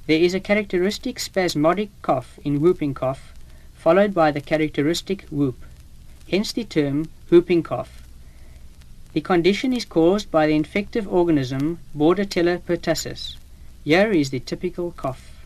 There is a characteristic spasmodic cough in whooping cough, followed by the characteristic whoop, hence the term whooping cough. The condition is caused by the infective organism Bordetella pertussis. Here is the typical cough.